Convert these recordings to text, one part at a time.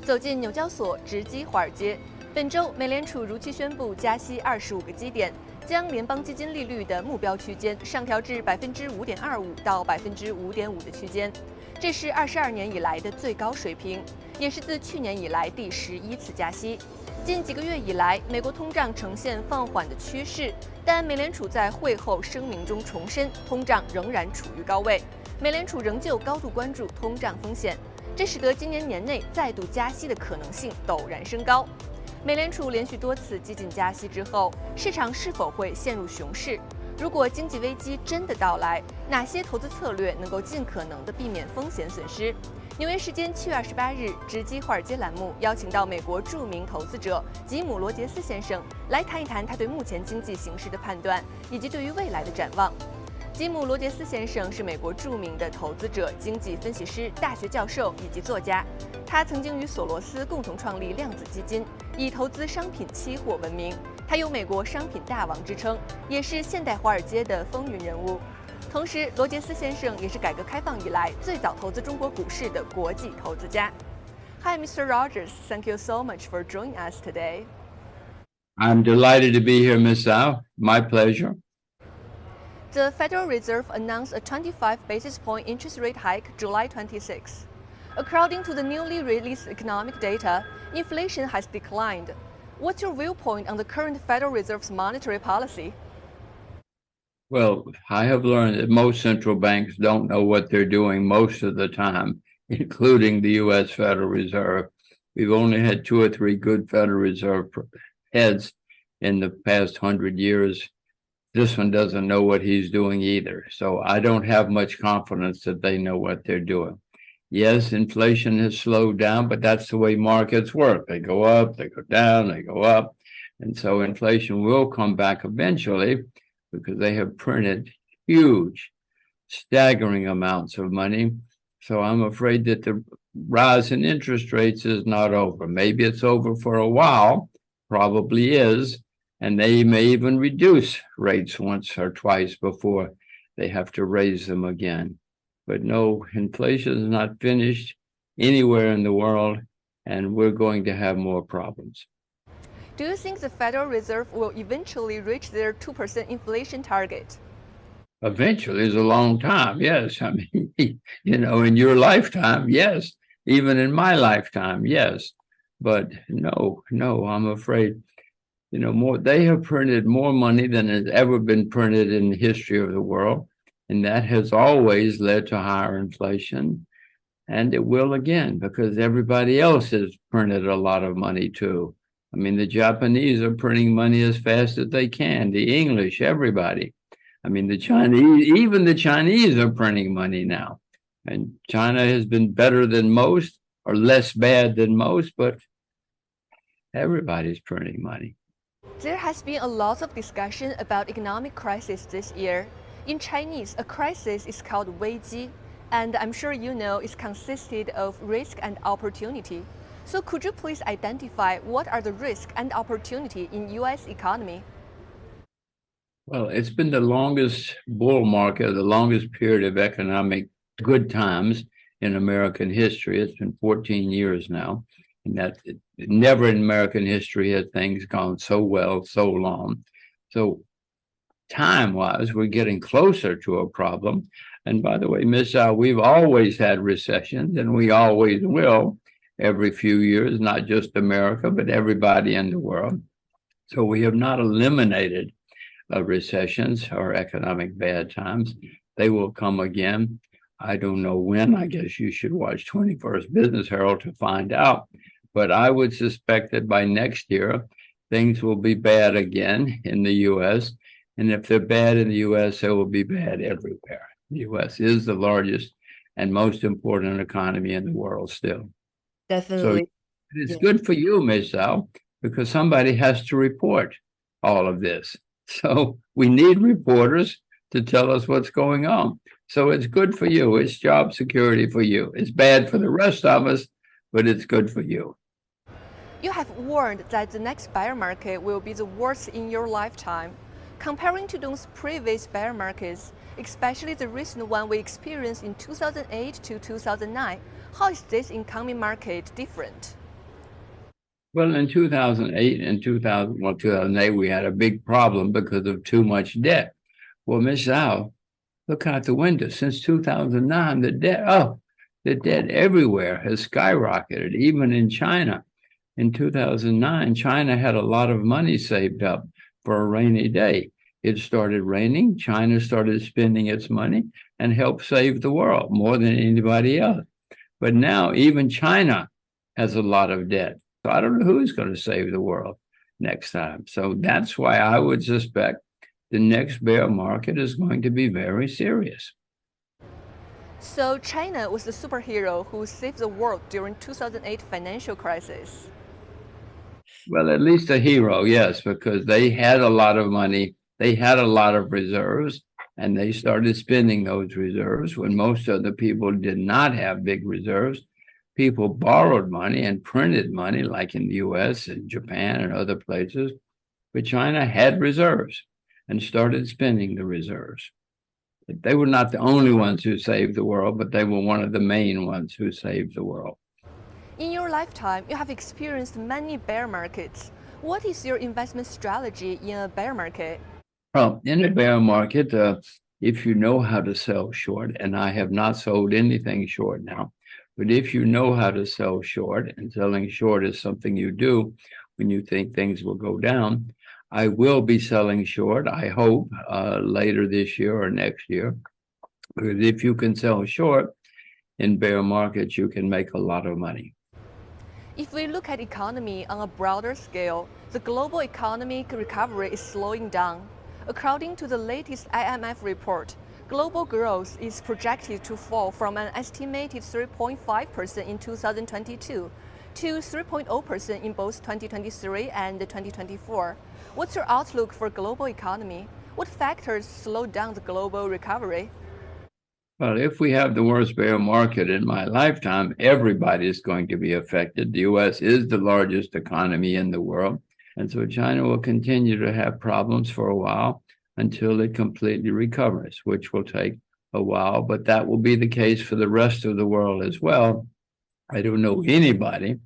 走进纽交所，直击华尔街。本周，美联储如期宣布加息25个基点，将联邦基金利率的目标区间上调至5.25%到5.5%的区间，这是22年以来的最高水平，也是自去年以来第11次加息。近几个月以来，美国通胀呈现放缓的趋势，但美联储在会后声明中重申，通胀仍然处于高位。美联储仍旧高度关注通胀风险，这使得今年年内再度加息的可能性陡然升高。美联储连续多次激进加息之后，市场是否会陷入熊市？如果经济危机真的到来，哪些投资策略能够尽可能地避免风险损失？纽约时间7月28日，直击华尔街栏目邀请到美国著名投资者吉姆·罗杰斯先生来谈一谈他对目前经济形势的判断，以及对于未来的展望。吉姆·罗杰斯先生是美国著名的投资者、经济分析师、大学教授以及作家。他曾经与索罗斯共同创立量子基金，以投资商品期货闻名。他有美国商品大王之称，也是现代华尔街的风云人物。同时，罗杰斯先生也是改革开放以来最早投资中国股市的国际投资家。Hi, Mr. Rogers. Thank you so much for joining us today. I'm delighted to be here, Ms. Zhao. My pleasure. The Federal Reserve announced a 25 basis point interest rate hike July 26. According to the newly released economic data, inflation has declined. What's your viewpoint on the current Federal Reserve's monetary policy? Well, I have learned that most central banks don't know what they're doing most of the time, including the U.S. Federal Reserve. We've only had 2 or 3 good Federal Reserve heads in the past 100 years. This one doesn't know what he's doing either. So I don't have much confidence that they know what they're doing. Yes, inflation has slowed down, but that's the way markets work. They go up, they go down, they go up. And so inflation will come back eventually because they have printed huge, staggering amounts of money. So I'm afraid that the rise in interest rates is not over. Maybe it's over for a while, probably is. And they may even reduce rates once or twice before they have to raise them again. But no, inflation is not finished anywhere in the world, and we're going to have more problems. Do you think the Federal Reserve will eventually reach their 2% inflation target? Eventually is a long time, yes. I mean, in your lifetime, yes. Even in my lifetime, yes. But no, I'm afraid. They have printed more money than has ever been printed in the history of the world. And that has always led to higher inflation. And it will again, because everybody else has printed a lot of money too. I mean, the Japanese are printing money as fast as they can. The English, everybody. I mean, the Chinese, even the Chinese are printing money now. And China has been better than most or less bad than most, but everybody's printing money. There has been a lot of discussion about economic crisis this year. In Chinese, a crisis is called 危机, and I'm sure you know it's consisted of risk and opportunity. So could you please identify what are the risk and opportunity in U.S. economy? Well, it's been the longest bull market, the longest period of economic good times in American history. It's been 14 years now. And that never in American history had things gone so well, so long. So time-wise, we're getting closer to a problem. And by the way, Ms. Zhao, we've always had recessions, and we always will every few years, not just America, but everybody in the world. So we have not eliminated recessions or economic bad times. They will come again. I don't know when. I guess you should watch 21st Business Herald to find out. But I would suspect that by next year, things will be bad again in the U.S. And if they're bad in the U.S., they will be bad everywhere. The U.S. is the largest and most important economy in the world still. Definitely. So it's good for you, Ms. Zhao, because somebody has to report all of this. So we need reporters to tell us what's going on. So it's good for you. It's job security for you. It's bad for the rest of us, but it's good for you. You have warned that the next bear market will be the worst in your lifetime. Comparing to those previous bear markets, especially the recent one we experienced in 2008 to 2009, how is this incoming market different? Well, in 2008 and 2008, we had a big problem because of too much debt. Well, Miss Al, look out the window. Since 2009, the debt everywhere has skyrocketed, even in China. In 2009, China had a lot of money saved up for a rainy day. It started raining. China started spending its money and helped save the world more than anybody else. But now even China has a lot of debt. So I don't know who's going to save the world next time. So that's why I would suspect the next bear market is going to be very serious. So China was the superhero who saved the world during 2008 financial crisis. Well, at least a hero, yes, because they had a lot of money, they had a lot of reserves, and they started spending those reserves when most other people did not have big reserves. People borrowed money and printed money, like in the US and Japan and other places, but China had reserves and started spending the reserves. They were not the only ones who saved the world, but they were one of the main ones who saved the world. In your lifetime, you have experienced many bear markets. What is your investment strategy in a bear market? Well, in a bear market, if you know how to sell short, and I have not sold anything short now, but if you know how to sell short, and selling short is something you do when you think things will go down, I will be selling short, I hope, later this year or next year. Because if you can sell short in bear markets, you can make a lot of money. If we look at economy on a broader scale, the global economic recovery is slowing down. According to the latest IMF report, global growth is projected to fall from an estimated 3.5% in 2022 to 3.0% in both 2023 and 2024. What's your outlook for global economy? What factors slow down the global recovery? Well, if we have the worst bear market in my lifetime, everybody is going to be affected. The U.S. is the largest economy in the world. And so China will continue to have problems for a while until it completely recovers, which will take a while. But that will be the case for the rest of the world as well. I don't know anybody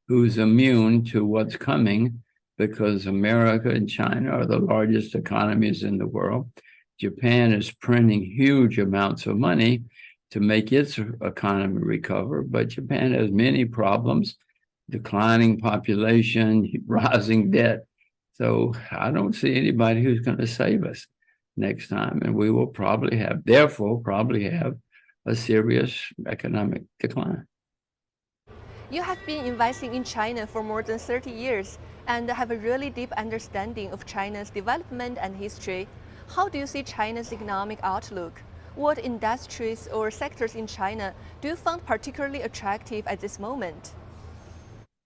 who's immune to what's coming because America and China are the largest economies in the world. Japan is printing huge amounts of money to make its economy recover, but Japan has many problems, declining population, rising debt. So I don't see anybody who's going to save us next time. And we will therefore probably have a serious economic decline. You have been investing in China for more than 30 years and have a really deep understanding of China's development and history. How do you see China's economic outlook? What industries or sectors in China do you find particularly attractive at this moment?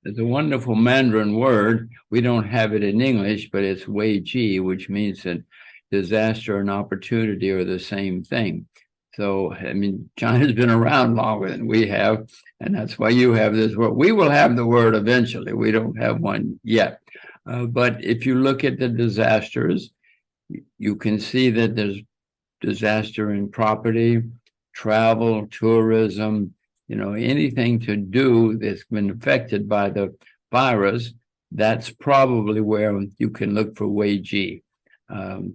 There's a wonderful Mandarin word. We don't have it in English, but it's Wei Ji, which means that disaster and opportunity are the same thing. So, I mean, China's been around longer than we have, and that's why you have this word. We will have the word eventually. We don't have one yet. But if you look at the disasters, you can see that there's disaster in property, travel, tourism, anything to do that's been affected by the virus. That's probably where you can look for Wei Ji,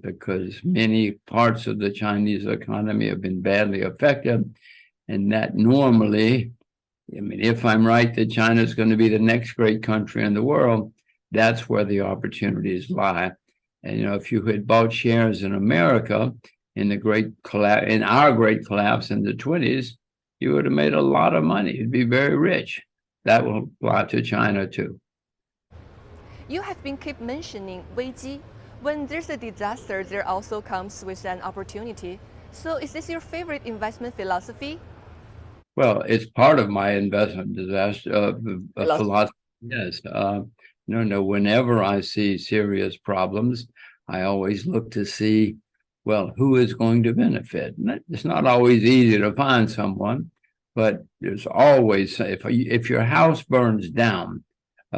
because many parts of the Chinese economy have been badly affected. And that normally, I mean, if I'm right that China is going to be the next great country in the world, that's where the opportunities lie. And, if you had bought shares in America in our great collapse in the 20s, you would have made a lot of money. You'd be very rich. That will apply to China too. You have been keep mentioning Weiji. When there's a disaster, there also comes with an opportunity. So is this your favorite investment philosophy? Well, it's part of my investment philosophy. Yes. No, whenever I see serious problems, I always look to see, well, who is going to benefit? And it's not always easy to find someone, but there's always, if your house burns down,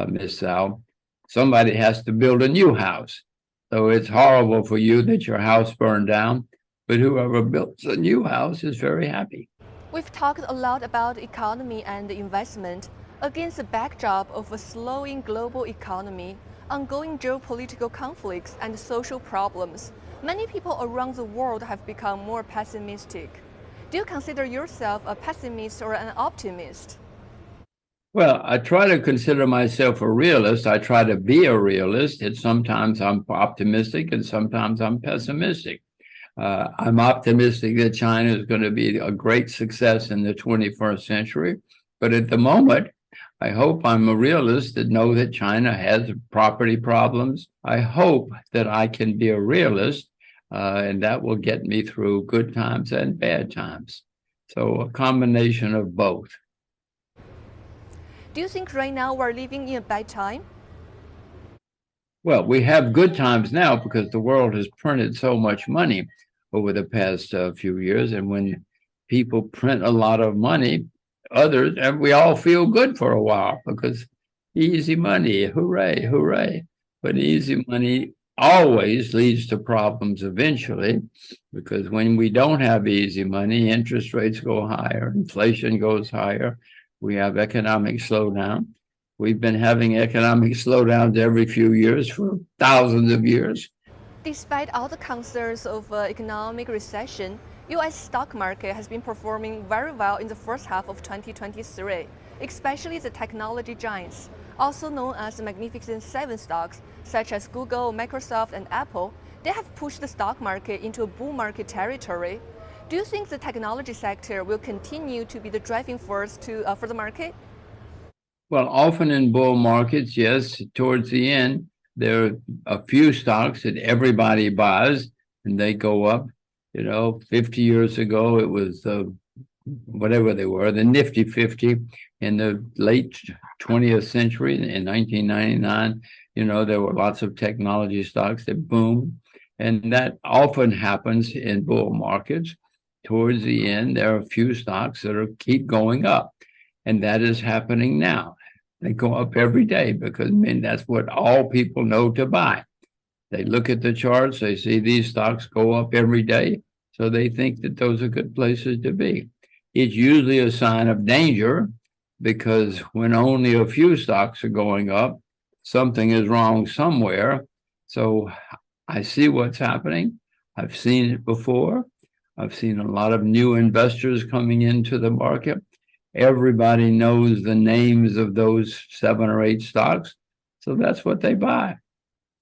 Miss Sal, somebody has to build a new house. So it's horrible for you that your house burned down, but whoever builds a new house is very happy. We've talked a lot about economy and investment. What is your favorite investment philosophy? There's a wonderful Mandarin word. We don't have it in English, but it's Wei Ji, which means that disaster and opportunity are the same thing. So I don't know anybody who's going to save us next time. And we will probably have therefore probably have a serious economic decline. We've talked a lot about economy and investment. Against the backdrop of a slowing global economy, ongoing geopolitical conflicts, and social problems, many people around the world have become more pessimistic. Do you consider yourself a pessimist or an optimist? Well, I try to consider myself a realist. I try to be a realist. And sometimes I'm optimistic and sometimes I'm pessimistic. I'm optimistic that China is going to be a great success in the 21st century. But at the moment, I hope I'm a realist that know that China has property problems. I hope that I can be a realist, and that will get me through good times and bad times. So a combination of both. Do you think right now we're living in a bad time? Well, we have good times now because the world has printed so much money over the past few years. And when people print a lot of money, others, and we all feel good for a while because easy money, hooray, hooray. But easy money always leads to problems eventually, because when we don't have easy money, interest rates go higher, inflation goes higher, we have economic slowdown. We've been having economic slowdowns every few years for thousands of years. Despite all the concerns of economic recession, US stock market has been performing very well in the first half of 2023, especially the technology giants, also known as the Magnificent Seven stocks, such as Google, Microsoft, and Apple. They have pushed the stock market into a bull market territory. Do you think the technology sector will continue to be the driving force for the market? Well, often in bull markets, yes, towards the end, there are a few stocks that everybody buys and they go up. 50 years ago, it was whatever they were, the Nifty 50. In the late 20th century, in 1999, there were lots of technology stocks that boomed. And that often happens in bull markets. Towards the end, there are a few stocks that keep going up. And that is happening now. They go up every day because, that's what all people know to buy. They look at the charts, they see these stocks go up every day, so they think that those are good places to be. It's usually a sign of danger because when only a few stocks are going up, something is wrong somewhere. So I see what's happening. I've seen it before. I've seen a lot of new investors coming into the market. Everybody knows the names of those 7 or 8 stocks. So that's what they buy.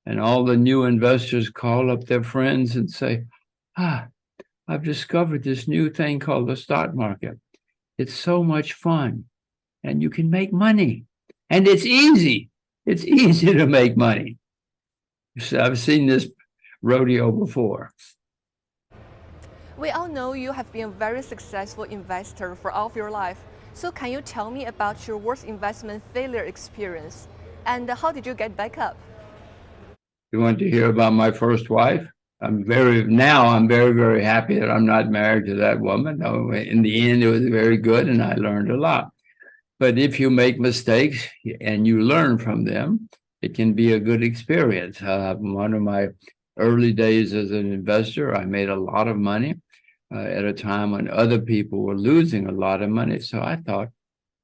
And all the new investors call up their friends and say, I've discovered this new thing called the stock market. It's so much fun and you can make money and it's easy. It's easy to make money. So I've seen this rodeo before. We all know you have been a very successful investor for all of your life. So can you tell me about your worst investment failure experience? And how did you get back up? You want to hear about my first wife? I'm very, very happy that I'm not married to that woman. In the end, it was very good and I learned a lot. But if you make mistakes and you learn from them, it can be a good experience. One of my early days as an investor, I made a lot of money at a time when other people were losing a lot of money. So I thought,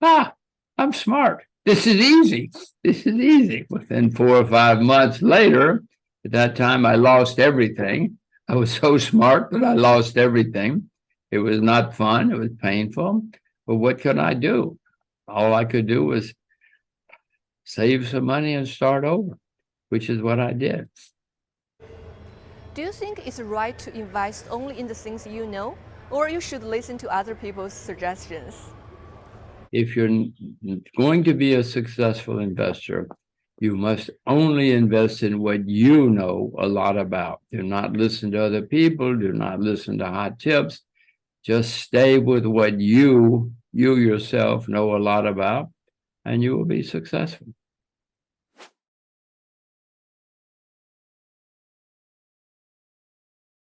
I'm smart. This is easy. This is easy. Within 4 or 5 months later, at that time, I lost everything. I was so smart that I lost everything. It was not fun. It was painful. But what could I do? All I could do was save some money and start over, which is what I did. Do you think it's right to invest only in the things you know, or you should listen to other people's suggestions? If you're going to be a successful investor, you must only invest in what you know a lot about. Do not listen to other people. Do not listen to hot tips. Just stay with what you yourself know a lot about, and you will be successful.